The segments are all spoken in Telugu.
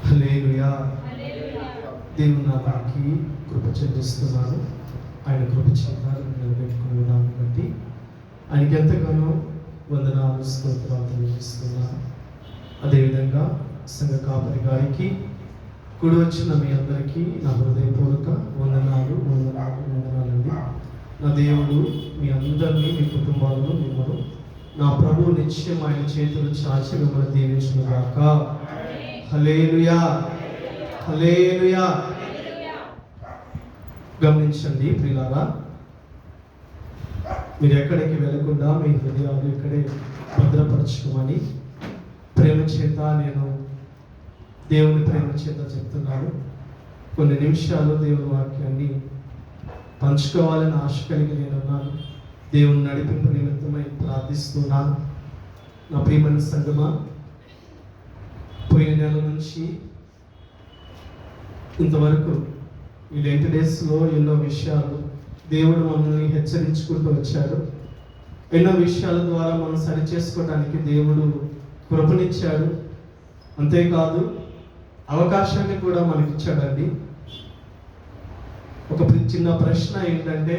హల్లెలూయా. దేవుని నామానికి కృప చెల్లిస్తున్నాను. ఆయన కృప చేత నిలబెట్టుకునే విధానం బట్టి ఆయనకి ఎంతగానో వందనాలు స్తోత్రాలు తెలియజేస్తున్నాను. అదేవిధంగా సంఘ కాపరి గారికి కూడి వచ్చిన మీ అందరికీ నా హృదయపూర్వక వందనాలండి. నా దేవుడు మీ అందరినీ, మీ కుటుంబాలను, మిమ్మల్ని నా ప్రభువు నిత్యం ఆయన చేతులు చాచి మిమ్మల్ని దీవించుగాక. హల్లెలూయా, హల్లెలూయా. గమనించండి ప్రియులారా, మీరు ఎక్కడికి వెళ్ళకుండా మీ హృదయాలు ఇక్కడే భద్రపరచుకోమని ప్రేమ చేత నేను దేవుని ప్రేమ చేత చెప్తున్నాను. కొన్ని నిమిషాలు దేవుని వాక్యాన్ని పంచుకోవాలని ఆశ కలిగి నేనున్నాను. దేవుని నడిపింపు నిమిత్తమై ప్రార్థిస్తున్నాను. నా ప్రియమైన సంగమా, పోయిన నెల నుంచి ఇంతవరకు ఈ లెంట్ డేస్లో ఎన్నో విషయాలు దేవుడు మనల్ని హెచ్చరించుకుంటూ వచ్చాడు. ఎన్నో విషయాల ద్వారా మనం సరి చేసుకోవడానికి దేవుడు కృపనిచ్చాడు. అంతేకాదు అవకాశాన్ని కూడా మనకిచ్చాడండి. ఒక చిన్న ప్రశ్న ఏంటంటే,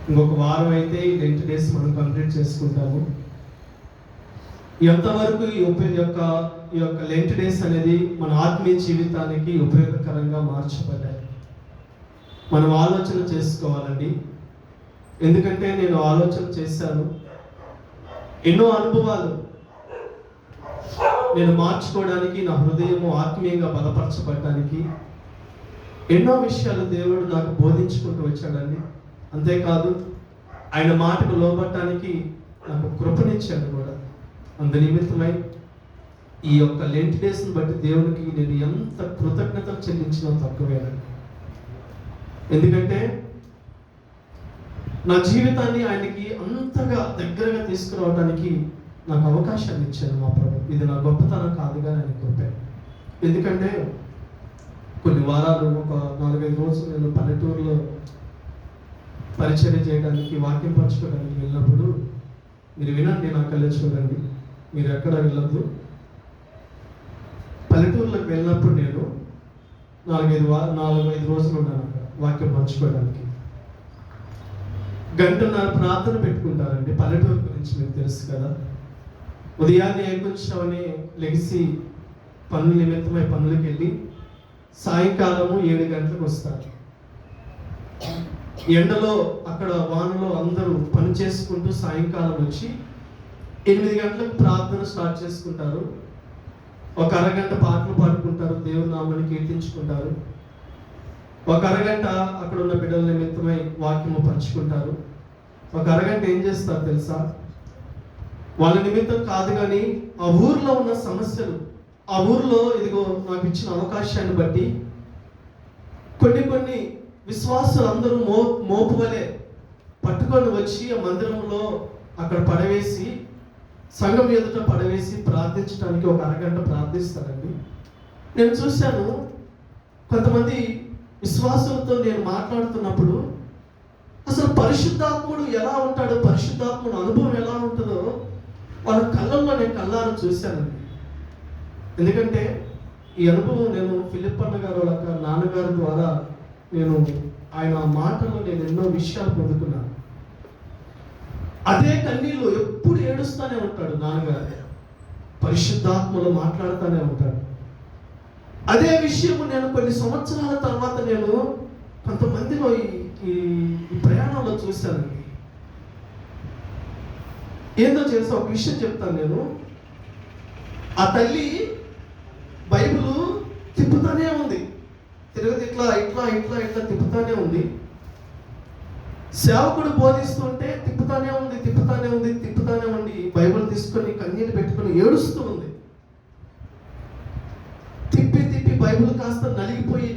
ఇంకొక వారం అయితే ఈ లెంట్ డేస్ మనం కంప్లీట్ చేసుకుంటాము. ఎంతవరకు ఈ యొక్క లెంట్ డేస్ అనేది మన ఆత్మీయ జీవితానికి ఉపయోగకరంగా మార్చబడ్డాయి మనం ఆలోచన చేసుకోవాలండి. ఎందుకంటే నేను ఆలోచన చేశాను, ఎన్నో అనుభవాలు నేను మార్చుకోవడానికి, నా హృదయము ఆత్మీయంగా బలపరచబడడానికి ఎన్నో విషయాలు దేవుడు నాకు బోధించుకుంటూ వచ్చాడండి. అంతేకాదు ఆయన మాటకు లోబడటానికి నాకు కృపనిచ్చాడు కూడా. అందు నిమిత్తమై ఈ యొక్క లెంట్ డేస్ని బట్టి దేవునికి నేను ఎంత కృతజ్ఞతలు చెల్లించినా తక్కువేనండి. ఎందుకంటే నా జీవితాన్ని ఆయనకి అంతగా దగ్గరగా తీసుకురావడానికి నాకు అవకాశాన్ని ఇచ్చాను మా ప్రభు. ఇది నా గొప్పతనం కాదుగా, ఆయన కృపే. ఎందుకంటే కొన్ని వారాలు, ఒక 4-5 రోజులు నేను పల్లెటూరులో పరిచర్య చేయడానికి, వాక్యం పంచుకోవడానికి వెళ్ళినప్పుడు, మీరు వినండి, నా కళ్ళే చూడండి, మీరు ఎక్కడ వెళ్ళద్దు. పల్లెటూరులోకి వెళ్ళినప్పుడు నేను 4-5 రోజులు ఉన్నాను అక్కడ వాక్యం పంచుకోవడానికి. 1.5 గంట ప్రార్థన పెట్టుకుంటారండి. పల్లెటూరు గురించి మీకు తెలుసు కదా. ఉదయాన్నే కొంచెమని లెగిసి పనుల నిమిత్తమై పనులకు వెళ్ళి సాయంకాలము 7 గంటలకు వస్తారు. ఎండలో అక్కడ వానలో అందరూ పని చేసుకుంటూ సాయంకాలం వచ్చి 8 గంటలకు ప్రార్థన స్టార్ట్ చేసుకుంటారు. ఒక అరగంట పాటలు పాడుకుంటారు, దేవుని నామాన్ని కీర్తించుకుంటారు. ఒక అరగంట అక్కడ ఉన్న బిడ్డల నిమిత్తమై వాక్యము పంచుకుంటారు. ఒక అరగంట ఏం చేస్తారు తెలుసా? వాళ్ళ నిమిత్తం కాదు కానీ ఆ ఊర్లో ఉన్న సమస్యలు, ఆ ఊర్లో ఇదిగో నాకు ఇచ్చిన అవకాశాన్ని బట్టి కొన్ని విశ్వాసులు అందరూ మోపు వలె పట్టుకొని వచ్చి ఆ మందిరంలో అక్కడ పడవేసి, సంఘం ఎదుట పడవేసి ప్రార్థించడానికి ఒక అరగంట ప్రార్థిస్తారండి. నేను చూశాను, కొంతమంది విశ్వాసులతో నేను మాట్లాడుతున్నప్పుడు అసలు పరిశుద్ధాత్ముడు ఎలా ఉంటాడో, పరిశుద్ధాత్ముడు అనుభవం ఎలా ఉంటుందో వాళ్ళ కళ్ళల్లో నేను కళ్ళారా చూశానండి. ఎందుకంటే ఈ అనుభవం నేను ఫిలిప్ అన్న గారు వాళ్ళ నాన్నగారి ద్వారా నేను ఆయన మాటల్లో నేను ఎన్నో విషయాలు పొందుకున్నాను. అదే కన్నీళ్ళు ఎప్పుడు ఏడుస్తూనే ఉంటాడు నాన్నగారు, పరిశుద్ధాత్మలో మాట్లాడుతూనే ఉంటాడు. అదే విషయము నేను కొన్ని సంవత్సరాల తర్వాత నేను కొంతమందిలో ఈ ప్రయాణంలో చూశానండి. ఏందో చేసా, ఒక విషయం చెప్తాను నేను. ఆ తల్లి బైబిల్ తిప్పుతానే ఉంది, తిరగదు, ఇట్లా తిప్పుతానే ఉంది. సేవకుడు బోధిస్తుంటే తిప్పుతానే ఉంది. బైబిల్ తీసుకొని కన్నీళ్ళు పెట్టుకొని ఏడుస్తూ ఉంది. తిప్పి బైబిల్ కాస్త నలిగిపోయి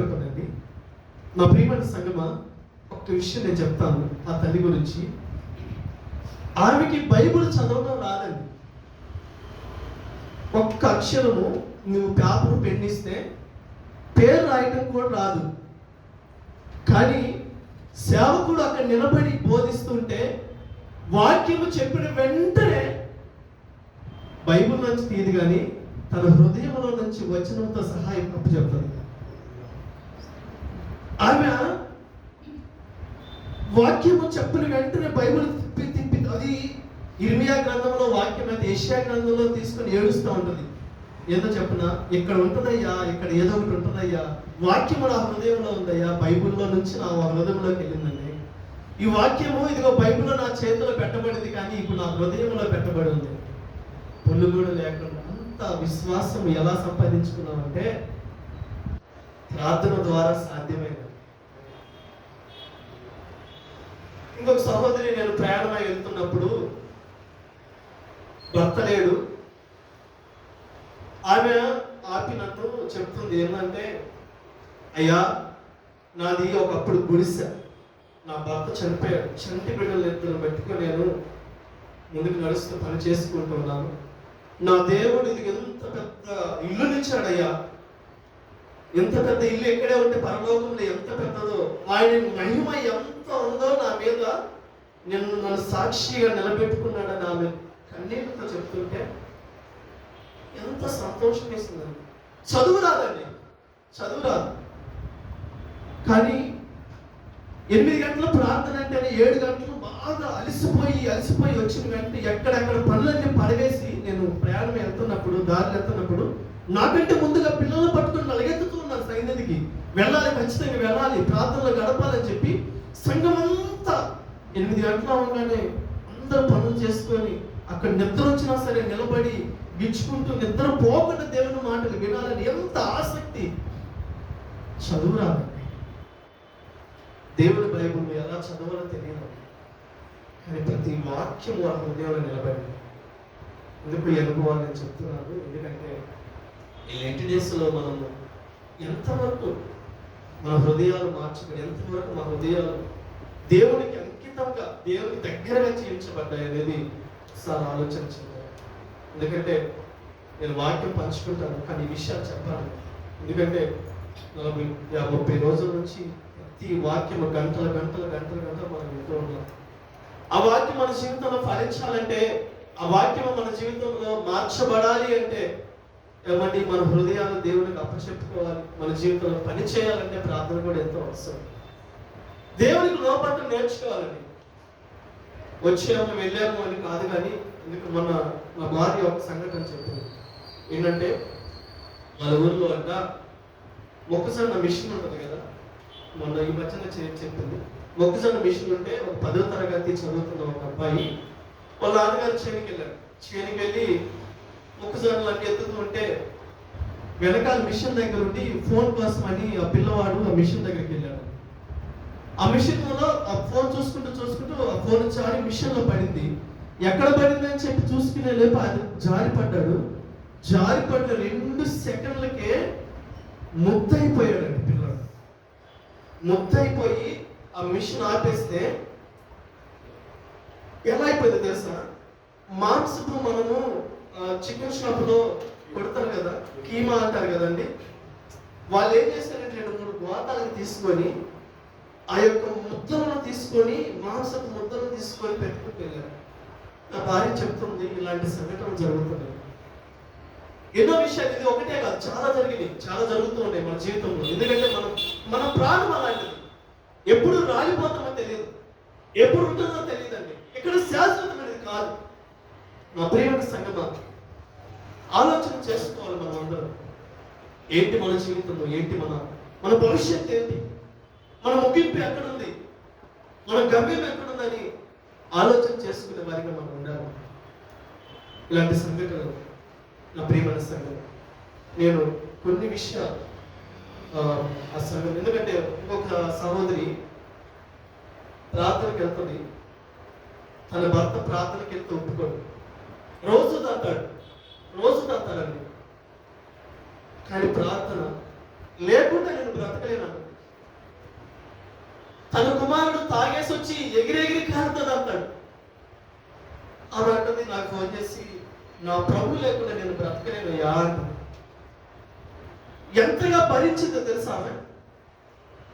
ఉంటుందండి. నా ప్రియమైన సంగమా, ఒక విషయం నేను చెప్తాను ఆ తల్లి గురించి. ఆమెకి బైబిల్ చదవడం రాదండి. ఒక్క అక్షరము నువ్వు పేపర్ పెన్నిస్తే పేరు రాయటం కూడా రాదు. కానీ సేవకుడు అక్కడ నిలబడి బోధిస్తుంటే వాక్యము చెప్పిన వెంటనే బైబిల్ నుంచి తీయదు కానీ తన హృదయంలో నుంచి వచనంతో సహా అప్పు చెప్తుంది. ఆమె వాక్యము చెప్పిన వెంటనే బైబిల్ తిప్పి అది ఇర్మియా గ్రంథంలో వాక్యం అయితే యెషయా గ్రంథంలో తీసుకొని ఏడుస్తూ ఉంటుంది. ఏదో చెప్పిన ఇక్కడ ఉంటుందయ్యా, ఇక్కడ ఏదో ఒకటి ఉంటుందయ్యా, వాక్యము నా హృదయంలో ఉందయ్యా, బైబిల్లో నుంచి నా హృదయంలోకి వెళ్ళిందండి. ఈ వాక్యము ఇదిగో బైబిల్లో నా చేతిలో పెట్టబడింది, కానీ ఇప్పుడు నా హృదయంలో పెట్టబడి ఉంది. పొల్లు కూడా లేకుండా అంత విశ్వాసం ఎలా సంపాదించుకున్నామంటే ప్రార్థన ద్వారా సాధ్యమైనది. ఇంకొక సహోదరి, నేను ప్రయాణమై వెళ్తున్నప్పుడు భర్త లేడు, ఆమె ఆపి నన్ను చెప్తుంది ఏంటంటే, అయ్యా నాది ఒకప్పుడు గుడిసె, నా భర్త చనిపోయాడు, చంటి బిడ్డలు ఇద్దరు పెట్టుకొని నేను ముందుకు నడుస్తూ పని చేసుకుంటున్నాను. నా దేవుడు ఇది ఎంత పెద్ద ఇల్లునిచ్చాడయ్యా, ఎంత పెద్ద ఇల్లు ఎక్కడే ఉంటే పరలోకంలో ఎంత పెద్దదో, ఆయన మహిమ ఎంత ఉందో నా మీద నన్ను సాక్షిగా నిలబెట్టుకున్నాడని ఆమె కన్నీళ్ళతో చెప్తుంటే ఎంత సంతోషం వేసిందండి. చదువు రాదండి, చదువు రాదు, కానీ 8 గంటల ప్రార్థన అంటేనే 7 గంటలు బాగా అలసిపోయి వచ్చిన వెంటనే ఎక్కడెక్కడ పనులన్నీ పడవేసి నేను ప్రయాణం వెళ్తున్నప్పుడు, దారి వెళ్తున్నప్పుడు నాకంటే ముందుగా పిల్లలు పట్టుకుని నలగెత్తుతూ ఉన్నారు సైన్యదికి వెళ్ళాలి, ఖచ్చితంగా వెళ్ళాలి, ప్రార్థనలో గడపాలని చెప్పి సంఘం అంతా 8 గంటల అవగానే అందరూ పనులు చేసుకొని అక్కడ నిద్ర వచ్చినా సరే నిలబడి గిచ్చుకుంటూ నిద్ర పోకుండా దేవుని మాటలు వినాలని ఎంత ఆసక్తి. చదువు రాదండి, దేవుని బైబిల్ ఎలా చదవాలో తెలియదు, కానీ ప్రతి వాక్యం వారి హృదయంలో నిలబడింది. ఎందుకు ఈ అనుభవాలని చెప్తున్నాను, ఎందుకంటే ఈ లెంట్ డేస్లో మనము ఎంతవరకు మన హృదయాలు మార్చుకొని, ఎంతవరకు మన హృదయాలు దేవునికి అంకితంగా దేవునికి దగ్గరగా చేయించబడ్డాయి అనేది ఒకసారి ఆలోచించాలి. ఎందుకంటే నేను వాక్యం పంచుకుంటాను, కానీ ఈ విషయాలు చెప్పాలి. ఎందుకంటే 40-50 రోజుల నుంచి ప్రతి వాక్యం గంటల మనం వింటూ ఉన్నాం. ఆ వాక్యం మన జీవితంలో ఫలించాలంటే, ఆ వాక్యం మన జీవితంలో మార్చబడాలి అంటే ఏమండి, మన హృదయాలు దేవునికి అప్పచెప్పుకోవాలి. మన జీవితంలో పని చేయాలంటే ప్రార్థన కూడా ఎంతో అవసరం. దేవునికి లోపట్టు నేర్చుకోవాలండి. వచ్చాము వెళ్ళాము అని కాదు, కానీ ఎందుకు మా భార్య ఒక సంఘటన చెప్పింది ఏంటంటే, మన ఊర్లో అంట మొక్కజొన్న మిషన్ ఉంటుంది కదా, మొన్న ఈ మధ్యన చెప్పింది. మొక్కజొన్న మిషన్ ఉంటే ఒక 10వ తరగతి చదువుతున్న ఒక అబ్బాయి వాళ్ళ నాన్నగారు చేనికి వెళ్ళారు. చేనికి వెళ్ళి మొక్కజొన్నలు అన్ని ఎత్తుతూ ఉంటే వెనకాల మిషన్ దగ్గర ఉండి ఫోన్ కోసం అని ఆ పిల్లవాడు ఆ మిషన్ దగ్గరికి వెళ్ళాడు. ఆ మిషన్లో ఆ ఫోన్ చూసుకుంటూ ఆ ఫోన్ జారి మిషన్లో పడింది. ఎక్కడ పడింది అని చెప్పి చూసుకునే లేపు అది జారిపడ్డాడు. జారిపడ్డ 2 సెకండ్లకే ముద్దయిపోయాడండి పిల్లడు. ముద్దయిపోయి ఆ మిషన్ ఆపేస్తే ఎలా అయిపోయింది తెలుసా, మాంసపు మనము చికెన్ షాప్లో కొడతారు కదా, కీమా అంటారు కదండి, వాళ్ళు ఏం చేస్తారంటే 2-3 గోతాలను తీసుకొని ఆ యొక్క ముద్దలను తీసుకొని మాంసపు ముద్దలను తీసుకొని పెట్టుకుని వెళ్ళారు. నా భార్య చెప్తుంది ఇలాంటి సంఘటనలు జరుగుతున్నాయి. ఎన్నో విషయాలు, ఇది ఒకటే కాదు, చాలా జరుగుతూ ఉన్నాయి మన జీవితంలో. ఎందుకంటే మన ప్రాణం అలాంటిది, ఎప్పుడు రాలిపోతామో తెలియదు, ఎప్పుడు ఉంటుందో తెలియదండి. ఇక్కడ శాశ్వతమైనది కాదు. నా ప్రేమ సంఘమా, ఆలోచన చేసుకోవాలి మనం అందరం. ఏంటి మన జీవితంలో, ఏంటి మన భవిష్యత్తు ఏంటి, మన ముగింపు ఎక్కడుంది, మన గమ్యం ఎక్కడుందని ఆలోచన చేసుకునే వారిగా మనం ఉండాలి. ఇలాంటి సంఘటనలు నా ప్రియమైన సంఘం, నేను కొన్ని విషయాలు ఆ సంఘం, ఎందుకంటే ఇంకొక సహోదరి ప్రార్థనకి వెళ్తుంది, తన భర్త ప్రార్థనకి వెళ్తే ఒప్పుకోడు, రోజు తాతాడండి, కానీ ప్రార్థన లేకుండా నేను బ్రతకలేను. తన కుమారుడు తాగేసి వచ్చి ఎగిరెగిరి కాలుతుంది అంటాడు. ఆమె అంటుంది నాకు ఫోన్ చేసి, నా ప్రభు లేకుండా నేను బ్రతకలేనయ్యా అంటుంది. ఎంతగా భరించిందో తెలుసా ఆమె.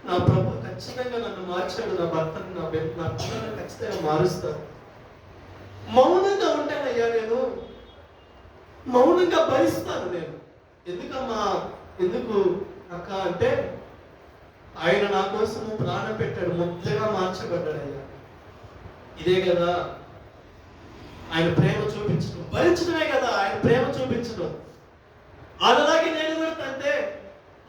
నా ప్రభు ఖచ్చితంగా నన్ను మార్చాడు, నా భర్తను నా పిల్లలను ఖచ్చితంగా మారుస్తాను. మౌనంగా ఉంటానయ్యా నేను, మౌనంగా భరిస్తాను నేను. ఎందుకమ్మా, ఎందుకు అక్క అంటే, ఆయన నా కోసము ప్రాణం పెట్టాడు, ముద్దగా మార్చబడ్డాడు అయ్యా. ఇదే కదా ఆయన ప్రేమ చూపించడం, భరించడమే కదా ఆయన ప్రేమ చూపించడం. అలాగే నేను కూడా తంటే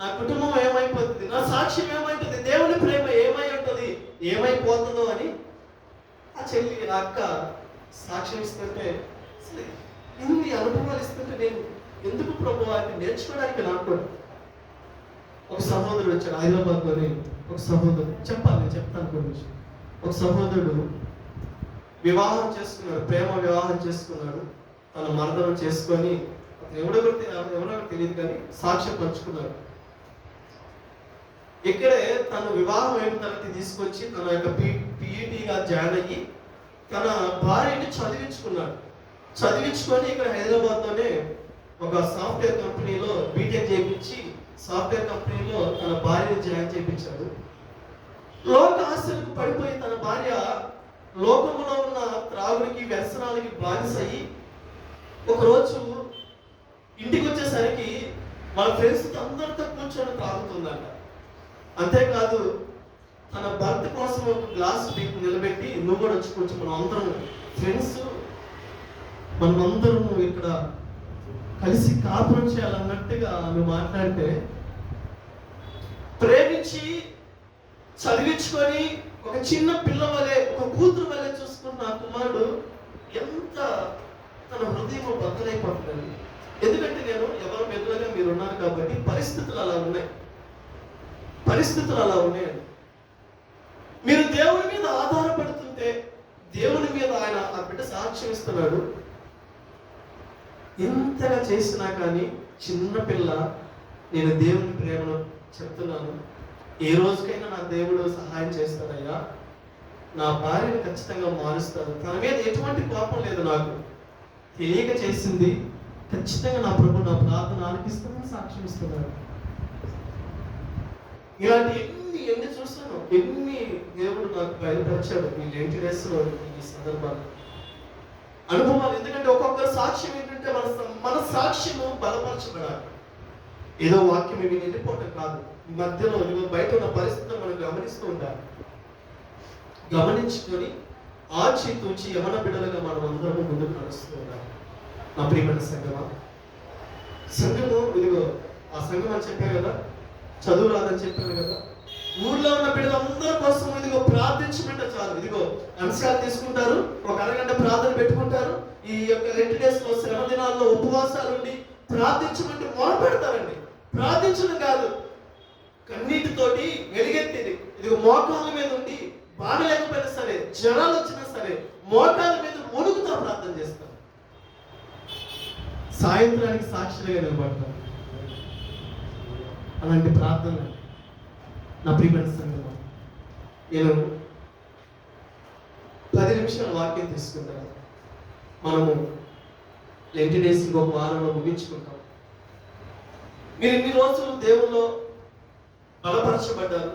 నా కుటుంబం ఏమైపోతుంది, నా సాక్ష్యం ఏమైతుంది, దేవుని ప్రేమ ఏమై ఉంటుంది, ఏమైపోతుందో అని ఆ చెల్లి ఆ అక్క సాక్ష్యం ఇస్తుంటే, అసలు ఇన్ని అనుభవాలు ఇస్తుంటే నేను ఎందుకు ప్రభు అని నేర్చుకోవడానికి నాకు కూడా. ఒక సహోదరుడు వచ్చాడు హైదరాబాద్లోని, ఒక సహోదరుడు నేను చెప్తాను కొన్ని. ఒక సహోదరుడు వివాహం చేసుకున్నాడు, ప్రేమ వివాహం చేసుకున్నాడు. తన మరణం చేసుకొని ఎవరో తెలియదు కానీ సాక్ష్యం పంచుకున్నాడు. ఇక్కడే తన వివాహం అయిన తర్వాత తీసుకొచ్చి తన యొక్క పిఈటిగా జాయిన్ అయ్యి తన భార్యని చదివించుకొని ఇక్కడ హైదరాబాద్లోనే ఒక సాఫ్ట్వేర్ కంపెనీలో బీటెక్ చేయించి సాఫ్ట్వేర్ కంపెనీలో తన భార్యని జాయిన్ చేయించాడు. లోక ఆశలకు పడిపోయి తన భార్య లోకంలో ఉన్న త్రాగుడికి వ్యసనాలకి బానిసయ్యి ఒకరోజు ఇంటికి వచ్చేసరికి వాళ్ళ ఫ్రెండ్స్ అందరితో కూర్చొని తాగుతుందంట. అంతేకాదు తన భర్త కోసం ఒక గ్లాస్ నిలబెట్టి, నువ్వు కూడా వచ్చి కూర్చో, మనం అందరం ఫ్రెండ్స్, మనమందరం ఇక్కడ కలిసి కాపురం చేయాలన్నట్టుగా ఆమె మాట్లాడితే, ప్రేమించి చదివించుకొని ఒక చిన్న పిల్ల వలె, ఒక కూతురు వలె చూసుకున్న ఆ కుమారుడు ఎంత తన హృదయం బద్దలైపోతుందండి. ఎందుకంటే నేను ఎవరు మెదులుగా మీరు ఉన్నారు కాబట్టి పరిస్థితులు అలా ఉన్నాయండి. మీరు దేవుని మీద ఆధారపడుతుంటే, దేవుని మీద ఆయన ఆ బిడ్డ సాక్ష్యం ఇస్తున్నాడు. ఇంతగా చేసినా కానీ చిన్న పిల్ల, నేను దేవుని ప్రేమను చెప్తున్నాను, ఏ రోజుకైనా నా దేవుడు సహాయం చేస్తాడయ్యా, నా భార్యను ఖచ్చితంగా మారుస్తాడు, తన మీద ఎటువంటి కోపం లేదు, నాకు తెలియక చేసింది, ఖచ్చితంగా నా ప్రభు నా ప్రార్థన ఆలకిస్తానని సాక్ష్యం ఇస్తున్నాడు. ఇలాంటి ఎన్ని చూస్తాను, ఎన్ని దేవుడు నాకు బయలుపరిచాడు ఈ లెంట్ డేస్ లో, ఈ సందర్భాలు అనుభవాలు. ఎందుకంటే ఒక్కొక్క సాక్ష్యం ఏంటంటే మన సాక్ష్యము బలపరచబడాలి. ఏదో వాక్యం ఏమి వెళ్ళిపోవటం కాదు, మధ్యలో బయట ఉన్న పరిస్థితులు మనం గమనిస్తూ ఉండాలి. గమనించుకొని ఆచితూచి యవన బిడ్డలుగా మనం అందరము ముందుకు నడుస్తూ ఉండాలి. నా ప్రియమైన సంఘము ఇదిగో ఆ సంఘం అని చెప్పాను కదా, చదువు రాదని చెప్పాను కదా, ఊర్లో ఉన్న బిడ్డలందరి కోసం ఇదిగో ప్రార్థించమంటే చాలు. ఇదిగో అంశాలు తీసుకుంటారు, ఒక అరగంట ప్రార్థన పెట్టుకుంటారు. ఈ యొక్క 2 days లో శ్రమ దినాల్లో ఉపవాసాలు ఉండి ప్రార్థించమంటే మొదలు పెడతారండి. ప్రార్థించడం కాదు, కన్నీటితోటి వెలిగెత్తింది ఇదిగో మోకాళ్ళ మీద ఉండి, బాధ లేకపోయినా సరే, జ్వరాలు వచ్చినా సరే, మోకాళ్ళ మీద వణుకుతా ప్రార్థన చేస్తారు. సాయంత్రానికి సాక్షులుగా నిలబడతారు. అలాంటి ప్రార్థన నా ప్రియమైన సంఘం. నేను 10 నిమిషాల వాక్యం తీసుకుంటాను. మనము లెంట్ డేస్ ఇంకొక వారంలో ముగించుకుంటాం. మీరు ఇన్ని రోజులు దేవుల్లో బలపరచబడ్డారు,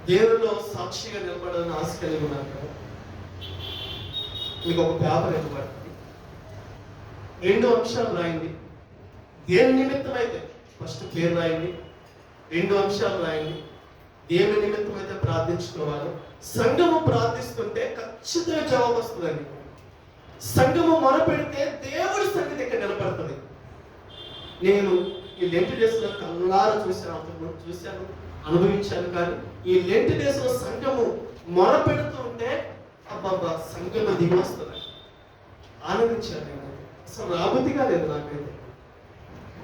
దేవుల్లో సాక్షిగా నిలబడాలని ఆశ కలిగి ఉన్నారు కదా. మీకు ఒక పేపర్ ఇవ్వబడుతుంది, 2 అంశాలు రాయండి. దేని నిమిత్తం అయితే ఫస్ట్ పేరు రాయండి, 2 అంశాలు రాయండి. దేవుని నిమిత్తం అయితే ప్రార్థించుకోవాలి. సంఘము ప్రార్థిస్తుంటే ఖచ్చితంగా జవాబు వస్తుందండి. సంఘము మొరపెడితే దేవుడి సన్నిధి ఇక్కడ నిలబడుతుంది. నేను ఈ లెంట్ డేస్ లో కళ్ళారా చూశాను, అనుభవించాను. కానీ ఈ లెంట్ డేస్ లో సంఘము మొరపెడుతూ ఉంటే అబ్బాబ్బా సంఘంలో దిగి వస్తుంది. ఆనందించాను నేను, అసలు రాబుద్ధిగా లేదు నాకైతే.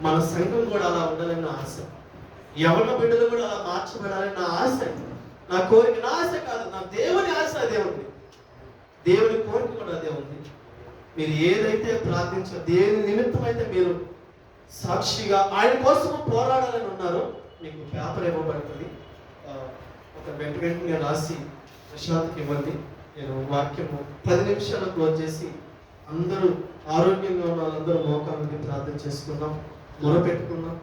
మన సంఘం కూడా అలా ఉండాలని నా ఆశ, యవన బిడ్డలు కూడా అలా మార్చబడాలని నా ఆశ, నా కోరిక. నా ఆశ కాదు, నా దేవుని ఆశ అదే ఉంది, దేవుని కోరిక కూడా అదే ఉంది. మీరు ఏదైతే ప్రార్థించారో, దేని నిమిత్తం అయితే మీరు సాక్షిగా ఆయన కోసం పోరాడాలని ఉన్నారో, మీకు పేపర్ ఇవ్వబడుతుంది. ఒక వెంటనే రాసి ప్రశాంత్కి ఇవ్వండి. నేను వాక్యము 10 నిమిషాలు క్లోజ్ చేసి అందరూ ఆరోగ్యంగా ఉన్న వాళ్ళందరూ మోకాళ్ళని ప్రార్థన చేసుకుందాం, మొరపెట్టుకుందాం.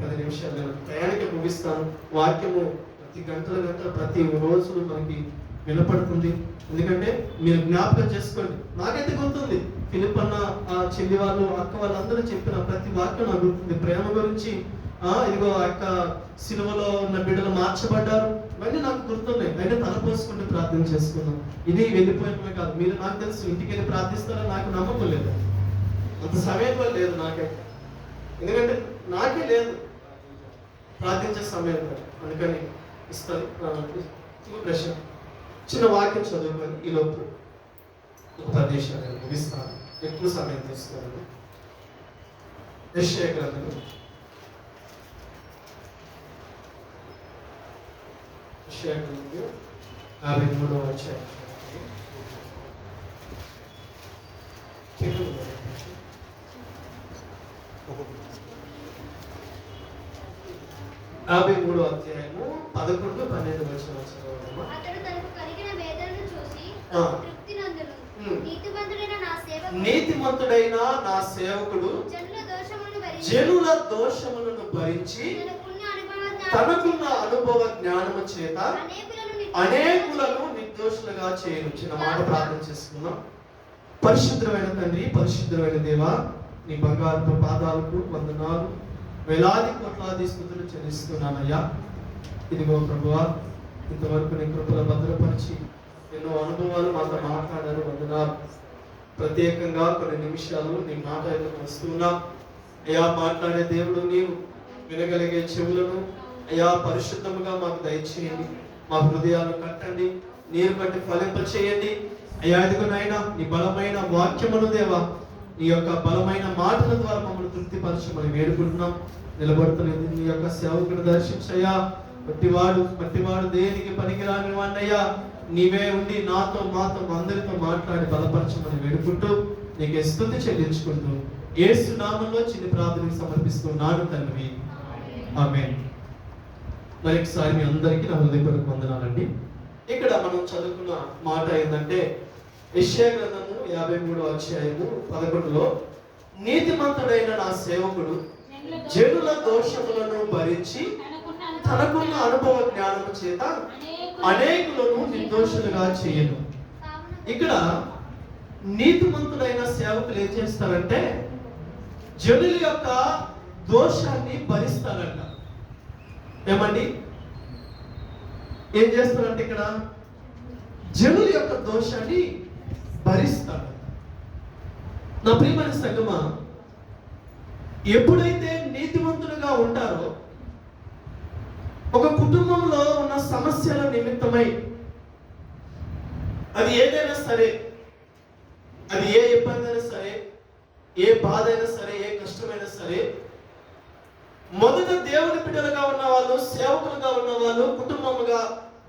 10 నిమిషాలు నేను ప్రయాణికి ముగిస్తాను. వాక్యము ప్రతి గంటల ప్రతి రోజు మనకి వినపడుతుంది. ఎందుకంటే మీరు జ్ఞాపకం చేసుకోండి, నాకైతే గుర్తుంది ఫిలిప్ అన్న, ఆ చెల్లి వాళ్ళు, అక్క వాళ్ళందరూ చెప్పిన ప్రతి వాక్యం నాకు గుర్తుంది. ప్రేమ గురించి, ఇదిగో ఆ యొక్క సిలువలో ఉన్న బిడ్డలు మార్చబడ్డారు, ఇవన్నీ నాకు గుర్తున్నాయి. అయితే తలపోసుకుంటూ ప్రార్థన చేసుకున్నాం. ఇది వెళ్ళిపోయినమే కాదు, మీరు నాకు తెలుసు ఇంటికి వెళ్ళి ప్రార్థిస్తారని నాకు నమ్మకం లేదు, అంత సమయం కూడా లేదు నాకైతే. ఎందుకంటే నాకే లేదు ప్రార్థించే సమయం కూడా. అందుకని ఇస్తాను ప్రశ్న, చిన్న వాక్యం చదువుకొని ఈలోపు ఉపదేశాన్ని ముగిస్తాను, ఎక్కువ సమయం తీసుకోవాలి. యెషయా గ్రంథం 53వ అధ్యాయం. యాభై 53వ అధ్యాయము 11, 12 వచనాలు చదవండి. అతడు తనకు కలిగిన వేదనను చూసి తృప్తి నందును. నీతిమంతుడైన నా సేవకుడు జనుల దోషములను భరించి తనకున్న అనుభవ జ్ఞానము చేత అనేకులను నిర్దోషులుగా చేయను. చిన్న మాట ప్రార్థన చేసుకుందాం. పరిశుద్ధమైన తండ్రి, పరిశుద్ధమైన దేవా, నీ బంగారు పాదాలకు వందనాలు, వేలాది కోట్లాది స్తుతులు చెల్లిస్తున్నానయ్యా. ఇదిగో ప్రభువా, ఇంతవరకు నీ కృపలో భద్రపరిచి ఎన్నో అనుభవాలు మాతో మాట్లాడారు, వందనాలు. ప్రత్యేకంగా కొన్ని నిమిషాలు నీ మాట వస్తున్నా అయ్యా, మాట్లాడే దేవుడు నీవు, వినగలిగే చెవులను అయ్యా పరిశుద్ధముగా మాకు దయచేయండి. మా హృదయాలు కట్టండి, నీరు కట్టి ఫలింప చేయండి అయ్యా. ఇదిగోనైనా నీ బలమైన వాక్యమును దేవా, నీ యొక్క బలమైన మాటల ద్వారా మమ్మల్ని తృప్తిపరచమని వేడుకుంటున్నాం. నిలబడుతున్నది నీ యొక్క సేవకుడు దర్శించయ్యా. మట్టివాడు దేనికి పనికిరాని వాడినయ్యా, నీవే ఉండి నాతో మాతో అందరితో మాట్లాడి బలపరచమని వేడుకుంటూ నీకే స్తుతి చెల్లించుకుంటూ యేసు నామములో చిన్న ప్రార్థన సమర్పిస్తున్నాను తండ్రి, ఆమేన్. మరొకసారి మీ అందరికీ నా హృదయపూర్వక వందనాలండి. ఇక్కడ మనం చదువుకున్న మాట ఏంటంటే యెషయా గ్రంథము 53వ అధ్యాయము 11లో, నీతిమంతుడైన నా సేవకుడు జనుల దోషములను భరించి తనకున్న అనుభవ జ్ఞానము చేత అనేకులను నిర్దోషులుగా చేయను. ఇక్కడ నీతిమంతుడైన సేవకులు ఏం చేస్తారంటే జనుల యొక్క దోషాన్ని భరిస్తారంట. ఏమండి, ఏం చేస్తారంటే ఇక్కడ జనుల యొక్క దోషాన్ని భరిస్తాడు. నా ప్రియమైన సంగమా, ఎప్పుడైతే నీతిమంతులుగా ఉంటారో, ఒక కుటుంబంలో ఉన్న సమస్యల నిమిత్తమై, అది ఏదైనా సరే, అది ఏ ఇబ్బంది అయినా సరే, ఏ బాధ అయినా సరే, ఏ కష్టమైనా సరే, మొదట దేవుని బిడ్డలుగా ఉన్న వాళ్ళు, సేవకులుగా ఉన్న వాళ్ళు, కుటుంబముగా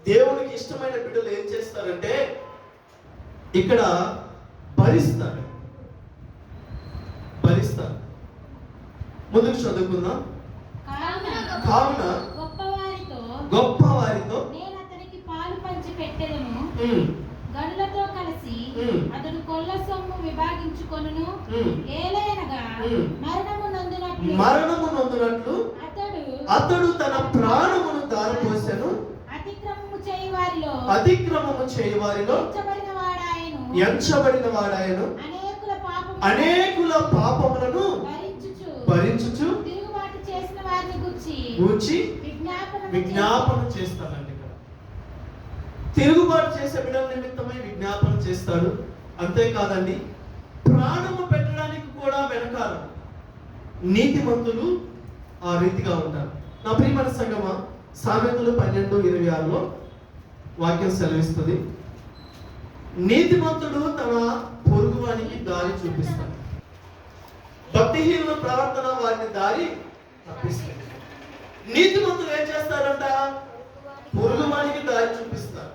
దేవునికి ఇష్టమైన బిడ్డలు ఏం చేస్తారంటే ఇక్కడ భరిస్తారు. ముందుకు చదువుకుందాం. కావున గొప్ప వారితో నేను అతనికి పాలు పంచి పెట్టెదను, గనులతో కలిసి అతడు కొల్ల సొమ్ము విభాగించుకొనును. ఏలయనగా మరణము నొందునట్లు అతడు తన ప్రాణమును దారపోసెను. అతిక్రమము చేయి వారిలో ఎంచబడిన వాడాయను. అనేకుల పాపములను భరించుచు తిరుగుబాటు చేసిన వారిని గూర్చి విజ్ఞాపన చేస్తాడండి. ఇక్కడ తిరుగుబాటు చేసే బిడ్డల నిమిత్తమై విజ్ఞాపన చేస్తాడు. అంతేకాదండి, ప్రాణము పెట్టడానికి కూడా వెనకాల నీతిమంతులు ఆ రీతిగా ఉంటారు. నా ప్రియమైన సంగమా, సామెతలు 12:26లో వాక్యం సెలవిస్తుంది, నీతిమంతుడు తన పొరుగువానికి దారి చూపిస్తాడు, భక్తిహీనుల ప్రవర్తన వారిని దారి తప్పిస్తుంది. నీతిమంతులు ఏం చేస్తారంట? పొరుగువానికి దారి చూపిస్తారు,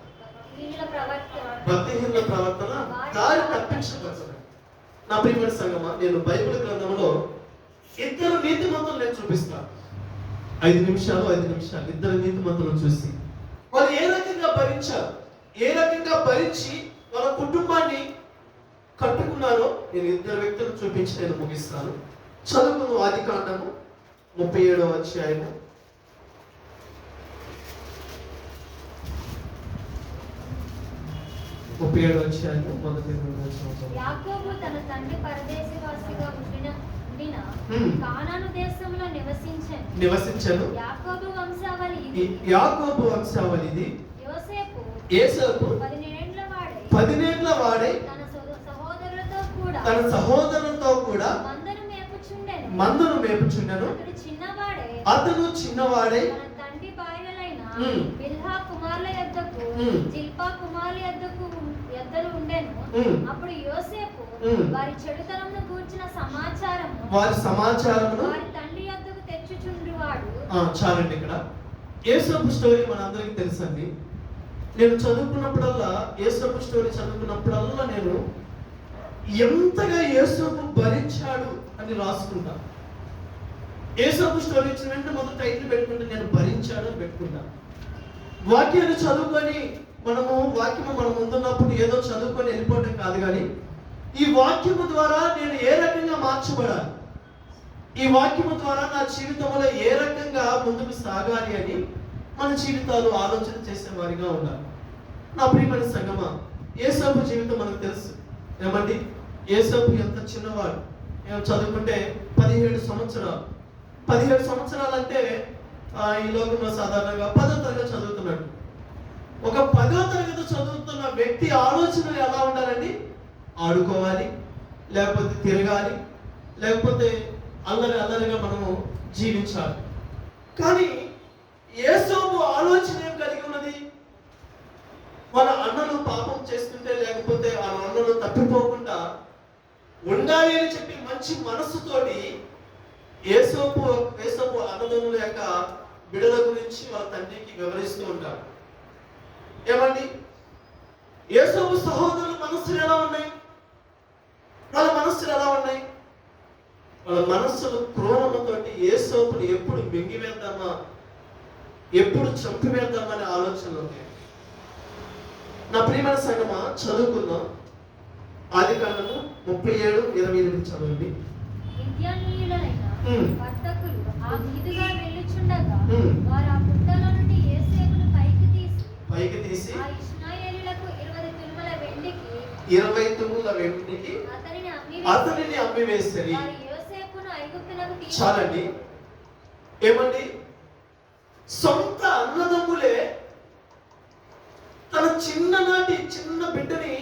భక్తిహీనుల ప్రవర్తన దారి తప్పించబడతారు. నా ప్రియమైన సంగమా, నేను బైబిల్ గ్రంథంలో ఇద్దరు నీతిమంతులు నేను చూపిస్తాను. 5 నిమిషాలు ఇద్దరు నీతిమంతులను చూసి వాళ్ళు ఏ రకంగా భరించారు, ఏ రకంగా భరించి వాళ్ళ కుటుంబాన్ని కట్టుకున్నారో నేను ఇద్దరు వ్యక్తులు చూపించి నేను ముగిస్తాను. చదువుకున్న ఆదికాండము 37వ అధ్యాయము 1 37 అధ్యాయం మొదటి 2 వచనాలు. యాకోబు తన తండ్రి పరదేశవాసిగా ఉండిన కానాను దేశంలో నివసించెను. యాకోబు వంశావళి ఇది. యాకోబు వంశావళి ఇది. యోసేపు 10 ఏండ్ల వాడై తన సహోదరులతో కూడా మందను మేపుచుండెను. అతను చిన్నవాడై తన తండ్రి భార్యలైన బిల్హా కుమారుల యొద్దకు జిల్పా కుమారుల యొద్దరు ఉండెను. అప్పుడు యోసేపు వారి చెడుతనమును గూర్చిన సమాచారమును వారి తండ్రి యొద్దకు తెచ్చుచుండువాడు. చాలండి. ఇక్కడ యేసోపు స్టోరీ మనందరికీ తెలుసండి. నేను చదువుకున్నప్పుడల్లా యేసోపు స్టోరీ చదువుకున్నప్పుడల్లా నేను ఎంతగా యేసోపు భరించాడు అని రాసుకుంటా. యేసోపు స్టోరీ ఇచ్చిన వెంటనే మొదటి టైటిల్ పెట్టుకుంటే నేను భరించాడు అని పెట్టుకుంటా. వాక్యాన్ని చదువుకొని వాక్యము మన ముందున్నప్పుడు ఏదో చదువుకొని వెళ్ళిపోవడం కాదు, కానీ ఈ వాక్యము ద్వారా నేను ఏ రకంగా మార్చబడాలి, ఈ వాక్యము ద్వారా నా జీవితంలో ఏ రకంగా ముందుకు సాగాలి అని మన జీవితాలు ఆలోచన చేసే వారిగా ఉండాలి. నా ప్రియమైన సంగమా, యేసోపు జీవితం మనకు తెలుసు. ఏమండి, యేసోపు ఎంత చిన్నవాడు. చదువుకుంటే 17 సంవత్సరాలు. 17 సంవత్సరాలు అంటే ఈ లోకంలో సాధారణంగా 10వ తరగతి చదువుతున్నాడు. ఒక 10వ తరగతి చదువుతున్న వ్యక్తి ఆలోచన ఎలా ఉండాలండి? ఆడుకోవాలి, లేకపోతే తిరగాలి, లేకపోతే అల్లరిగా మనము జీవించాలి. కానీ యేసోపు ఆలోచన ఏం కలిగి ఉన్నది? వాళ్ళ అన్నలు పాపం చేస్తుంటే, లేకపోతే వాళ్ళ అన్నలు తప్పిపోకుండా ఉండాలి అని చెప్పి మంచి మనస్సుతోటి యేసోపు అన్నదమ్ముల యొక్క బిడల గురించి వాళ్ళ తండ్రికి వివరిస్తూ ఉంటారు. ఏమండి, యేసోపు సహోదరుల మనస్సులు ఎలా ఉన్నాయి? వాళ్ళ మనస్సులు ఎలా ఉన్నాయి? వాళ్ళ మనస్సులు క్రోధముతోటి యేసోపుని ఎప్పుడు మింగివేద్దామా, ఎప్పుడు చంపివేద్దామా అనే ఆలోచనలు ఉన్నాయి. నా ప్రియమైన సంగమా, చదువుకుందాం. ఆదికాండము 37:28 చదవండి. వర్తకులు ఆ మీదుగా వెళ్ళుచుండగా వారు ఆ పుట్టలో నుండి యోసేపును పైకి తీసి ఆ ఇశ్మాయేలీయులకు 20 తుముల వెండికి అతనిని అమ్మివేసిరి. వారు యోసేపును ఐగుప్తునకు చాలండి. ఏమండి, సొంత అన్నదమ్ములే తన చిన్న బిడ్డని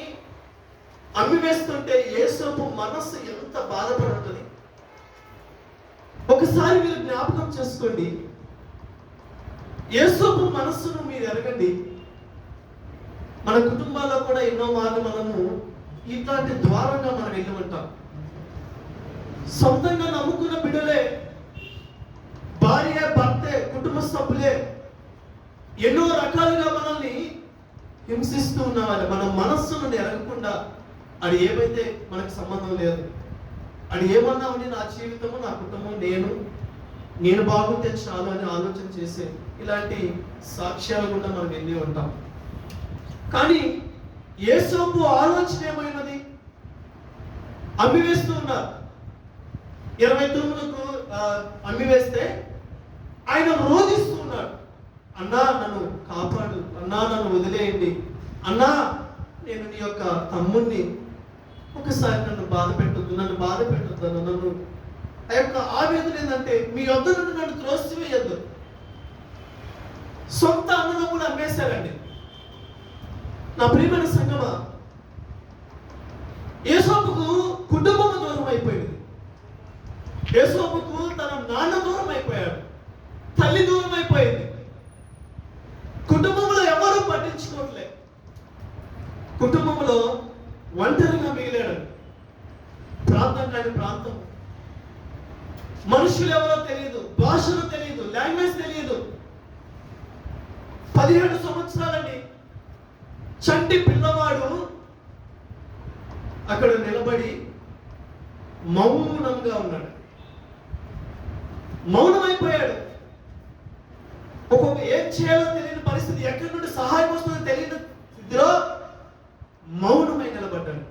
అమ్మివేస్తుంటే యేసోపు మనస్సు ఎంత బాధపడుతుంది. ఒకసారి మీరు జ్ఞాపకం చేసుకోండి. యేసోపు మనస్సును మీరు ఎరగండి. మన కుటుంబాల్లో కూడా ఎన్నో మార్లు మనము ఇట్లాంటి ద్వారంగా మనం వెళ్ళి ఉంటాం. సొంతంగా నమ్ముకున్న బిడ్డలే, భార్య భర్తే, కుటుంబ సభ్యులే ఎన్నో రకాలుగా మనల్ని హింసిస్తూ ఉన్నవాళ్ళు. మన మనస్సును ఎరగకుండా అది ఏమైతే మనకు సంబంధం లేదు, అది ఏమన్నామని నా జీవితము, నా కుటుంబం, నేను బాగుంటే చాలు అని ఆలోచన చేసే ఇలాంటి సాక్ష్యాలు కూడా మనం వెళ్ళి ఉంటాం. కానీ యేసోపు ఆలోచన ఏమైనది? అమ్మివేస్తూ ఉన్నారు. 20 తుములకు అమ్మివేస్తే ఆయన రోధిస్తూ ఉన్నాడు. అన్నా నన్ను కాపాడు, అన్నా నన్ను వదిలేయండి, అన్నా నేను నీ యొక్క తమ్ముణ్ణి, ఒకసారి నన్ను బాధ పెట్టొద్దు నన్ను ఆ యొక్క ఆవేదన ఏంటంటే మీ వద్ద నుండి నన్ను త్రోసివేయద్దు. సొంత అన్నదమ్ములు అమ్మేశారండి. నా ప్రియమైన సంగమా, యేసోపుకు కుటుంబం దూరం అయిపోయింది. యేసోపుకు తన నాన్న దూరం అయిపోయాడు, తల్లి దూరం అయిపోయింది. కుటుంబంలో ఎవరు పట్టించుకోవట్లే. కుటుంబంలో ఒంటరిగా మిగిలాడు. ప్రాంతం కాని ప్రాంతం, మనుషులు ఎవరో తెలియదు, భాషలు తెలియదు, లాంగ్వేజ్ తెలియదు. 17 సంవత్సరాలండి. చంటి పిల్లవాడు అక్కడ నిలబడి మౌనంగా ఉన్నాడు. మౌనమైపోయాడు. ఒక్కొక్క ఏం చేయాలో తెలియని పరిస్థితి, ఎక్కడి నుండి సహాయం వస్తుందో తెలియని స్థితిలో మౌనమై నిలబడ్డాడు.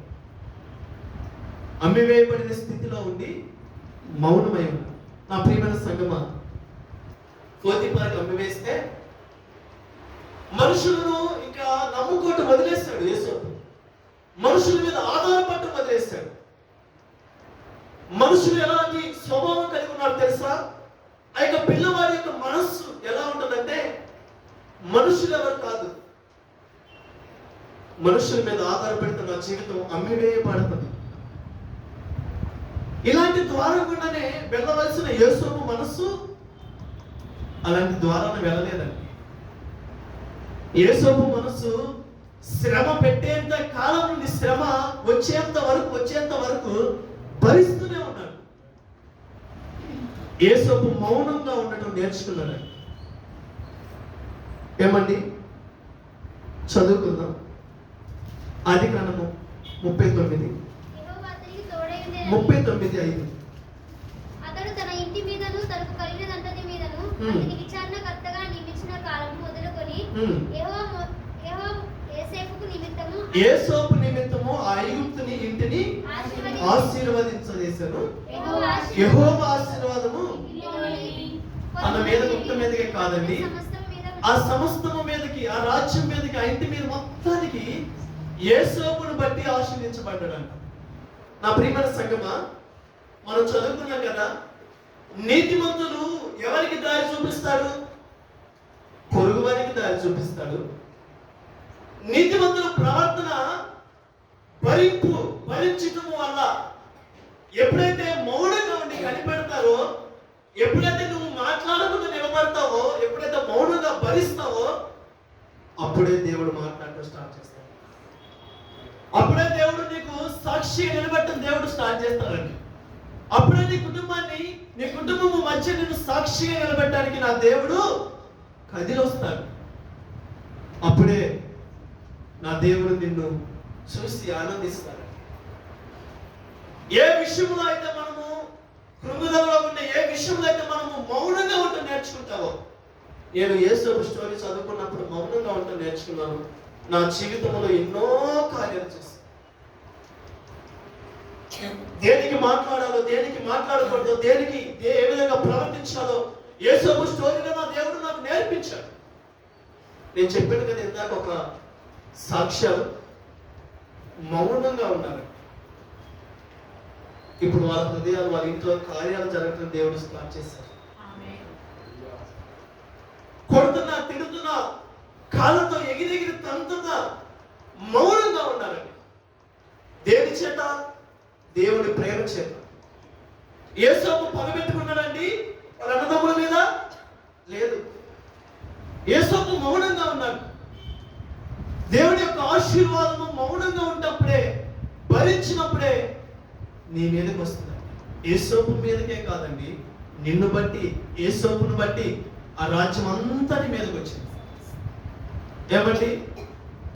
అమ్మివేయబడిన స్థితిలో ఉండి మౌనమై ఉన్నాడు. నా ప్రియమైన సంగమా, పోతీఫరుకు అమ్మివేస్తే మనుషులను ఇంకా నమ్ముకోవటం వదిలేస్తాడు యేసోపు. మనుషుల మీద ఆధారపడటం వదిలేశాడు. మనుషులు ఎలాంటి స్వభావం కలిగి ఉన్నారు తెలుసా? ఆ యొక్క పిల్లవాడి యొక్క మనస్సు ఎలా ఉంటుందంటే, మనుషులు ఎవరు కాదు, మనుషుల మీద ఆధారపడితే నా జీవితం అమ్మివేయబడుతుంది. ఇలాంటి ద్వారం గుండానే వెళ్ళవలసిన యోసేపు మనస్సు అలాంటి ద్వారాన్ని వెళ్ళలేదండి. యోసేపు మనస్సు శ్రమ పెట్టేంత కాలం నుండి శ్రమ వచ్చేంత వరకు భరిస్తూనే ఉన్నాడు. యోసేపు మౌనంగా ఉండటం నేర్చుకున్నాడు. ఏమండి, చదువుకుందాం. ఆదికాండము 39:5. అతడు తన ఇంటి మీదను తనకు కలిగినదంతటి మీదను అతని విచారణకర్తగా నియమించిన కాలం మొదలుకొని యోసేపు నిమిత్తము ఆ ఐగుప్తుని ఇంటిని ఆశీర్వదించలేశాను. యెహోవా ఆశీర్వాదము తన మీద గుప్త మీదకే కాదండి, ఆ సమస్తము మీదకి, ఆ రాజ్యం మీదకి, ఆ ఇంటి మీద మొత్తానికి యోసేపును బట్టి ఆశీర్వదించబడ్డాడంట. నా ప్రియమైన సంగమా, మనం చదువుకున్నాం కదా, నీతిమంతులు ఎవరికి దారి చూపిస్తాడు? పొరుగు వారికి దారి చూపిస్తాడు. నీతిమంతుల ప్రవర్తన భరించటము వల్ల ఎప్పుడైతే మౌనంగా ఉండి కనిపెడతారో, ఎప్పుడైతే నువ్వు మాట్లాడకుండా నిలబడతావో, ఎప్పుడైతే మౌనంగా భరిస్తావో, అప్పుడే దేవుడు మాట్లాడటం స్టార్ట్ చేస్తాడు. అప్పుడే దేవుడు నీకు సాక్షిగా నిలబెట్టడం దేవుడు స్టార్ట్ చేస్తాడండి. అప్పుడే నీ కుటుంబము మధ్య నేను సాక్షిగా నిలబెట్టడానికి నా దేవుడు కదిలొస్తాడు. అప్పుడే నా దేవుడు నిన్ను చూసి ఆనందిస్తాడు. ఏ విషయంలో అయితే మనము కృంగుదలలో ఉండే, ఏ విషయంలో అయితే మనము మౌనంగా ఉంటూ నేర్చుకుంటావో, నేను యేసేపు స్టోరీ చదువుకున్నప్పుడు మౌనంగా ఉంటూ నేర్చుకున్నాను. నా జీవితంలో ఎన్నో కార్యాలు చేస్తాను. దేనికి మాట్లాడాలో, దేనికి మాట్లాడకూడదో, దేనికి ఏ విధంగా ప్రవర్తించాలో యేసేపు స్టోరీలో నా దేవుడు నాకు నేర్పించాడు. నేను చెప్పాను కదా ఇందాక, ఒక సాక్ష్యాలు మౌనంగా ఉన్నారు. ఇప్పుడు వాళ్ళ హృదయాలు, వాళ్ళ ఇంట్లో కార్యాలు జరగడం దేవుడు స్టార్ట్ చేశారు. కొడుతున్నా, తిడుతున్నా, కాళ్ళతో ఎగిరెగిరి తంతున్నా మౌనంగా ఉన్నారండి. దేని చేత? దేవుని ప్రేమ చేత. యేసేపు పగబెట్టుకున్నాడండి వాళ్ళ అన్నదమ్ముల మీద? లేదు. యేసేపు మౌనంగా ఉన్నాడు. దేవుని యొక్క ఆశీర్వాదము మౌనంగా ఉన్నప్పుడే, భరించినప్పుడే నీ మీదకి వస్తుంది. యేసేపు మీదకే కాదండి, నిన్ను బట్టి, యేసేపును బట్టి ఆ రాజ్యం అంతా నీ మీదకి వచ్చింది. ఏమండి,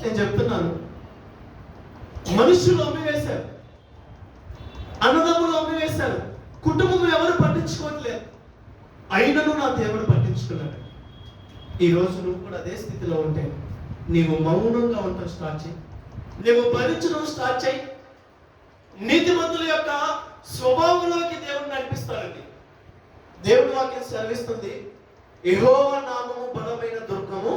నేను చెప్తున్నాను, మనుషులు అమ్మివేశారు, అన్నదమ్ములు అమ్మివేశారు, కుటుంబం ఎవరు పట్టించుకోవట్లేదు. అయినను నా దేవుడు పట్టించుకున్నాడు. ఈరోజు నువ్వు కూడా అదే స్థితిలో ఉంటే నీవు మౌనంగా ఉండటం స్టార్ట్ చేయి, నువ్వు భరించడం స్టార్ట్ చేయి. నీతిమంతుల యొక్క స్వభావంలోకి దేవుడు నడిపిస్తాడండి. దేవుడు వాక్యం సెలవిస్తుంది, యెహోవా నామము బలమైన దుర్గము,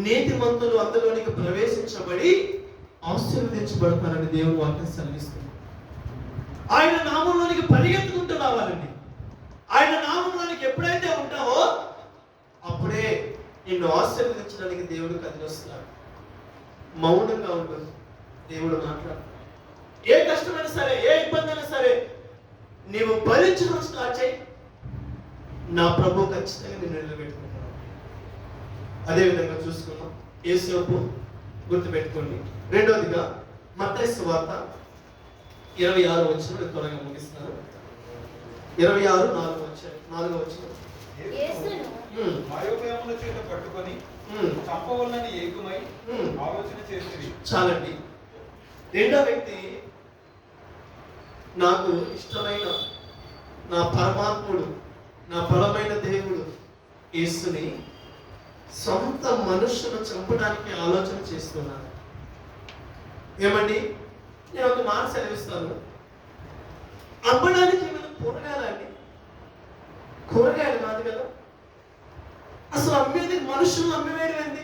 నీతిమంతులు అందులోనికి ప్రవేశించబడి ఆశీర్వదించబడతారని దేవుడు వాక్యం సెలవిస్తుంది. ఆయన నామంలోనికి పరిగెత్తుకుంటూ రావాలండి. ఆయన నామంలోనికి ఎప్పుడైతే ఉంటావో అప్పుడే నిన్ను ఆశీర్వదించడానికి దేవుడు కదిలొస్తున్నాడు. మౌనంగా ఉంటుంది, దేవుడు మాట్లాడు. ఏ కష్టమైనా సరే, ఏ ఇబ్బంది అయినా సరే, నీవు భరించడం స్టార్ట్ చేయి, నా ప్రభు ఖచ్చితంగా నేను నిలబెట్టుకుంటాను. అదేవిధంగా చూసుకున్నాం. యేసేపు గుర్తుపెట్టుకోండి. రెండవదిగా మత్తయి సువార్త 26 వచనం త్వరగా ముగిస్తున్నారు. 26:4 వచనం. చేత పట్టుకొని చంపవలనని ఏకమై ఆలోచన చేసి. చాలండి. రెండో వ్యక్తి, నాకు ఇష్టమైన నా పరమాత్ముడు, నా బలమైన దేవుడు యేసుని సొంత మనుషులను చంపడానికి ఆలోచన చేస్తున్నాను. ఏమండి, నేను ఒక మాట సెలవిస్తాను. అమ్మడానికి ఏమైనా కూరగాయలండి? కూరగాయలు కాదు కదా. అసలు అమ్మేది మనుషులను అమ్మివేయడం ఏంటి?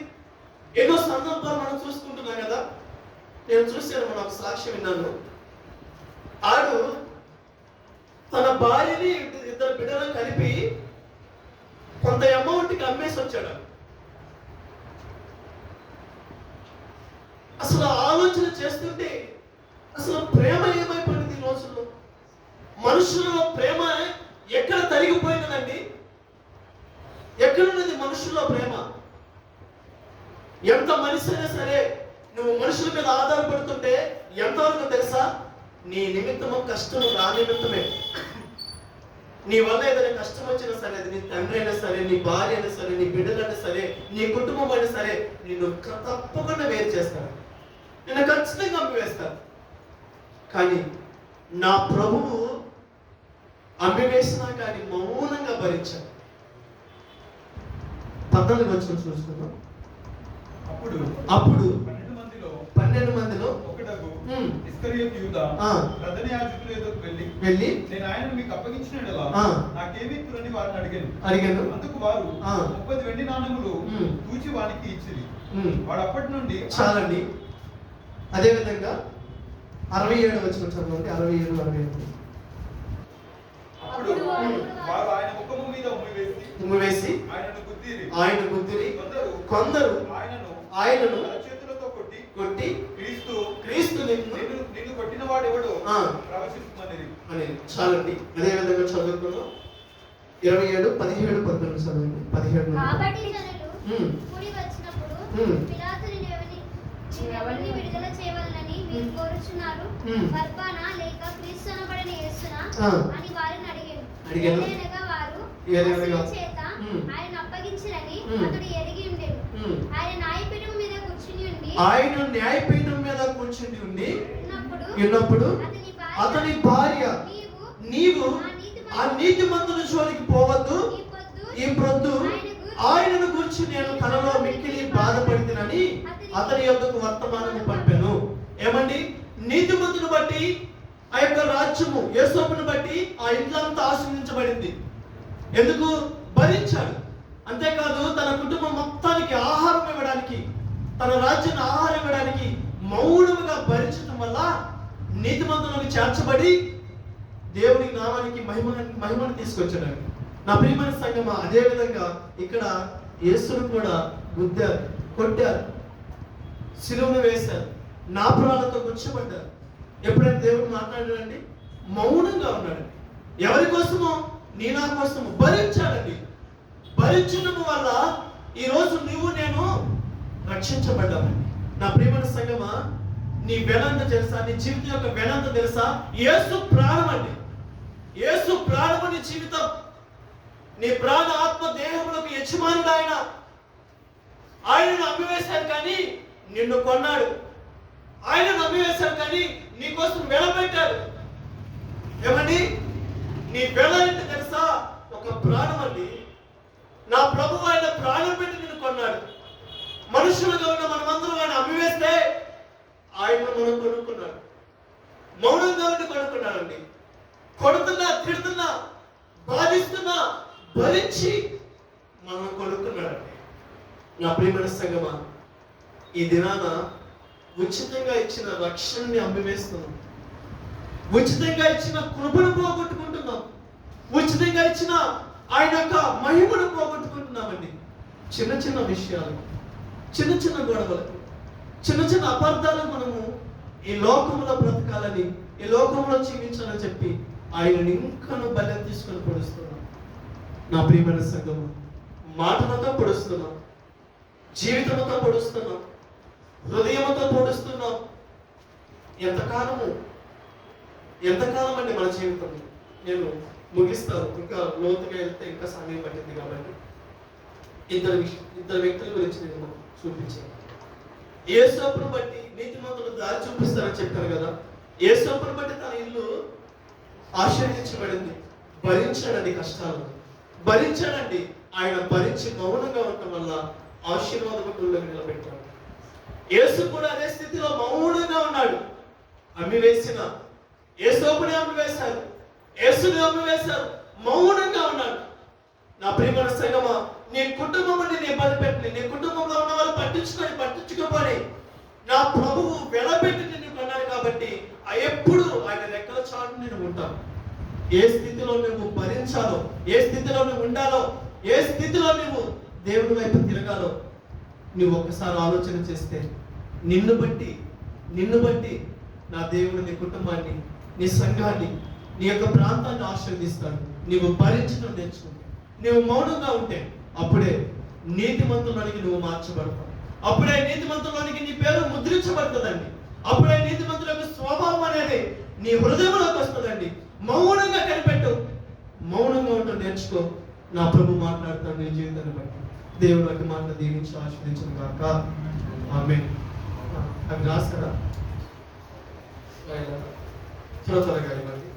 ఎన్నో సందర్భాలు మనం చూసుకుంటున్నాం కదా. నేను చూశాను, మన ఒక సాక్ష్యం విన్నాను. ఆడు తన భార్యని ఇద్దరు బిడ్డలను కలిపి కొంత అమౌంట్కి అమ్మేసి వచ్చాడు. అసలు ఆలోచన చేస్తుంటే అసలు ప్రేమ ఏమైపోయింది ఈ రోజుల్లో? మనుషులలో ప్రేమ ఎక్కడ తరిగిపోయినదండి? ఎక్కడున్నది మనుషుల్లో ప్రేమ? ఎంత మనిషి అయినా సరే నువ్వు మనుషుల మీద ఆధారపడుతుంటే ఎంతవరకు తెలుసా? నీ నిమిత్తము కష్టం నా నిమిత్తమే. నీ వల్ల ఏదైనా కష్టం వచ్చినా సరే, అది నీ తండ్రి అయినా సరే, నీ భార్య అయినా సరే, నీ బిడ్డలైనా సరే, నీ కుటుంబం అయినా సరే, నిన్ను తప్పకుండా వేరు చేస్తాడు, నిన్ను ఖచ్చితంగా అమ్మివేస్తాడు. కానీ నా ప్రభువు అమ్మివేసినా కానీ మౌనంగా భరించాడు. 14 వచ్చిన చూస్తున్నాం. అప్పుడు 12 మందిలో ఒకటగు ఇస్కరియోతు యూదా ప్రధాన యాజకుల యొద్దకు వెళ్ళి నేను ఆయనను మీకు అప్పగించినడలా నాకేమీ ఇస్తురని వారిని అడిగాను. అందుకు వారు 30 వెండి నాణెములు తూచి వానికి ఇచ్చిరి. వాడు అప్పటి నుండి చాలండి. అదే విధంగా 67 వచ్చిన చదవండి. 67, 68. అప్పుడు వారు ఆయన ముఖము మీద ఉమ్మివేసి ఆయన గుద్దిరి. కొందరు ఆయనను చేతులతో కొట్టి క్రీస్తు నిన్ను కొట్టిన వాడెవడో ప్రవచిస్తున్నది అని. చాలండి. అదే విధంగా చదువుకున్నాం. 27, 17, 19 చదవండి. 17. కాబట్టి జనులు కూడి వచ్చినప్పుడు పిలాతు ఎవరిని విడుదల చేయవలనని మీరు కోరుచున్నారు, బర్బానా లేక క్రీస్తు అనబడిన యేసునా అని వారిని అడిగాను. వారు చేత ఆయన అప్పగించిరని అతడు ఎరిగి ఉండేను. ఆయన న్యాయపీఠం మీద కూర్చుని ఉండి ఉన్నప్పుడు అతని భార్య, నీవు ఆ నీతిమంతుల జోలికి పోవద్దు, ఈ ప్రొద్దు ఆయనను గురించి నేను కలలో మిక్కిలి బాధపడితేనని అతని యొద్దకు వర్తమానము పంపాను. ఏమండి? నీతిమంతుని బట్టి ఆ యొక్క రాజ్యము, యేసోపును బట్టి ఆ ఇంట్లంతా ఆశ్రయించబడింది. ఎందుకు? భరించాడు. అంతేకాదు తన కుటుంబం మొత్తానికి ఆహారం ఇవ్వడానికి, తన రాజ్యాన్ని ఆహారం ఇవ్వడానికి మౌనముగా భరించడం వల్ల నీతిమంతులకు చేర్చబడి దేవుని నామానికి మహిమను తీసుకొచ్చాడు. నా ప్రియమైన సంగమా, అదే విధంగా ఇక్కడ యేసును కూడా గుద్దారు, కొట్టారు, సిలువను వేశారు, నాపురాలతో గుచ్చబడ్డారు. ఎప్పుడైనా దేవుడు మాట్లాడాడండి? మౌనంగా ఉన్నాడు. ఎవరి కోసమో? నీ నా కోసము భరించాడండి. భరించడం వల్ల ఈరోజు నువ్వు నేను రక్షించబడ్డామండి. నా ప్రియమైన సంగమా, నీ వెలంత తెలుసా? నీ జీవితం యొక్క వెలంత తెలుసా? యేసు ప్రాణం అండి. యేసు ప్రాణము నీ జీవితం. నీ ప్రాణ ఆత్మ దేహములకు యజమానుడు ఆయన. ఆయనను అమ్మివేశారు కానీ నిన్ను కొన్నాడు. ఆయనను అమ్మివేశారు కానీ నీ కోసం వెలబెట్టాడు. ఏమండి? నీ వెల ఏంటి తెలుసా? ఒక ప్రాణం అండి. నా ప్రభువు ఆయన ప్రాణం పెట్టి నిన్ను కొన్నాడు. మనుషులుగా ఉన్న మనమందరం ఆయన అమ్మివేస్తే ఆయన మనం కొనుక్కున్నాడు. మౌనంగా ఉండి కొనుక్కున్నాడండి. కొడుతున్నా, తిడుతున్నా, బాధిస్తున్నా భరించి మనం కొనుక్కున్నాడండి. నా ప్రియమైన సంగమా, ఈ దినాన ఉచితంగా ఇచ్చిన రక్షణని అమ్మివేస్తున్నాం. ఉచితంగా ఇచ్చిన కృపను పోగొట్టుకుంటున్నాం. ఉచితంగా ఇచ్చిన ఆయన యొక్క మహిమను పోగొట్టుకుంటున్నామండి. చిన్న చిన్న విషయాలు, చిన్న చిన్న గొడవలకు, చిన్న చిన్న అపార్థాలకు మనము ఈ లోకంలో బ్రతకాలని, ఈ లోకంలో జీవించాలని చెప్పి ఆయనను ఇంకను బలం తీసుకొని పొడుస్తున్నాం. నా ప్రియమైన సంఘము, మాటలతో పొడుస్తున్నాం, జీవితంతో పొడుస్తున్నాం, హృదయంతో పొడుస్తున్నాం. ఎంతకాలం అండి మన జీవితం? నేను ముగిస్తాను, ఇంకా లోతుగా వెళ్తే ఇంకా సమయం పట్టింది కాబట్టి ఇద్దరు వ్యక్తుల గురించి నేను చూపించాను. యేసోపును బట్టి నీతిమంతులు దారి చూపిస్తారని చెప్పాను కదా. యేసోపును బట్టి తన ఇల్లు ఆశీర్వదించబడింది. భరించాడండి కష్టాలు, భరించాడండి. ఆయన భరించి మౌనంగా ఉండటం వల్ల ఆశీర్వాదకుల్లో నిలబెట్టాడు. యేసు కూడా అదే స్థితిలో మౌనంగా ఉన్నాడు. అమ్మివేసిన యేసోపుని అమ్మివేశారు, యేసుని అమ్మివేశారు, మౌనంగా ఉన్నాడు. నా ప్రియమైన సంగమా, నీ కుటుంబం నీ ఇబ్బంది పెట్టిన, నీ కుటుంబంలో ఉన్న వాళ్ళు పట్టించుకోపోని, నా ప్రభువు వెలబెట్టి నిన్ను కొన్నాడు కాబట్టి ఎప్పుడు ఆయన రెక్కల చాటు నేను ఉంటాను. ఏ స్థితిలో నువ్వు భరించాలో, ఏ స్థితిలో నువ్వు ఉండాలో, ఏ స్థితిలో నువ్వు దేవుని వైపు తిరగాలో నువ్వు ఒక్కసారి ఆలోచన చేస్తే నిన్ను బట్టి నా దేవుడు నీ కుటుంబాన్ని, నీ సంఘాన్ని, నీ యొక్క ప్రాంతాన్ని ఆశీర్వదిస్తాడు. నువ్వు భరించడం నేర్చుకుంటే, నువ్వు మౌనంగా ఉంటే అప్పుడే నీతిమంతులోనికి నువ్వు మార్చబడతావు. అప్పుడే నీతిమంతులోనికి నీ పేరు ముద్రించబడుతుందండి. అప్పుడే నీతిమంతుల యొక్క స్వభావం అనేది నీ హృదయంలోకి వస్తుందండి. మౌనంగా కనిపెట్టు, మౌనంగా ఉండటం నేర్చుకో. నా ప్రభు మాట్లాడతాడు నీ జీవితాన్ని బట్టి. దేవుడు బట్టి మాట దీవించి ఆశీర్వదించను గాక. ఆమేన్. అవి రాస్తారా త్వరగా ఇవ్వండి.